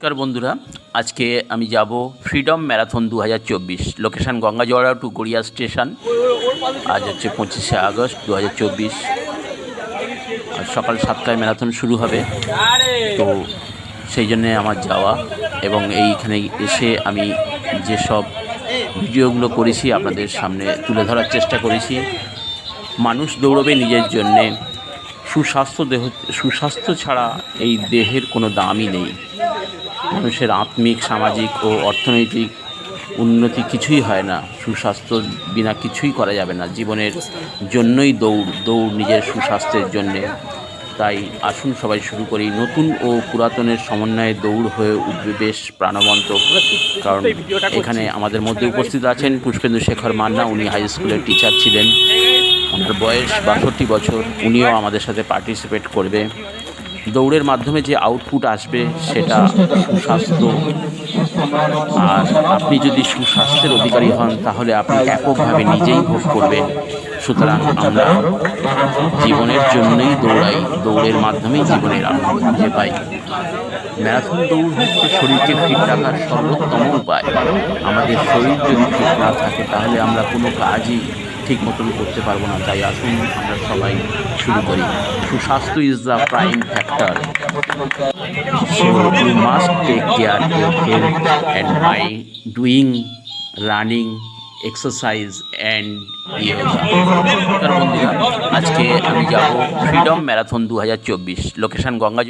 নমস্কার বন্ধুরা, আজকে আমি যাব freedom marathon 2024। Location Gangajoara to Garia station. আজ হচ্ছে 25শে আগস্ট 2024। আর সকাল 7টায় ম্যারাথন শুরু হবে। তো সেই জন্যে আমার যাওয়া, এবং এইখানে এসে আমি যেসব ভিডিওগুলো করেছি আপনাদের সামনে তুলে ধরার চেষ্টা করেছি। মানুষ দৌড়বে নিজের জন্যে। সুস্বাস্থ্য ছাড়া এই দেহের কোনো দামই নেই। মানুষের আত্মিক, সামাজিক ও অর্থনৈতিক উন্নতি কিছুই হয় না। সুস্বাস্থ্য বিনা কিছুই করা যাবে না। জীবনের জন্যই দৌড় নিজের সুস্বাস্থ্যের জন্যে। তাই আসুন সবাই শুরু করি। নতুন ও পুরাতনের সমন্বয়ে দৌড় হয়ে উঠবে বেশ প্রাণবন্ত। কারণ এখানে আমাদের মধ্যে উপস্থিত আছেন পুষ্পেন্দু শেখর মান্না। উনি হাই স্কুলের টিচার ছিলেন। ওনার বয়স 62 বছর। উনিও আমাদের সাথে পার্টিসিপেট করবে। দৌড়ের মাধ্যমে যে আউটপুট আসবে সেটা সুস্বাস্থ্য। আর আপনি যদি সুস্বাস্থ্যের অধিকারী হন তাহলে আপনি এককভাবে নিজেই ভোগ করবেন। সুতরাং আমরা জীবনের জন্যই দৌড়াই, দৌড়ের মাধ্যমেই জীবনের আনন্দ খুঁজে পাই। ম্যারাথন দৌড় হচ্ছে শরীরকে ফিট রাখার সর্বোত্তম উপায়। আমাদের শরীর যদি ফিট না থাকে তাহলে আমরা কোনো কাজই ঠিক মতন করতে পারবো না। তাই আসুন আমরা সবাই শুরু করি। সুস্বাস্থ্য is the prime factor, so you must take care your health and by doing running, exercise and yoga. বন্ধুরা, আজকে আমি যাব ফ্রিডম ম্যারাথন 2024। লোকেশান গঙ্গা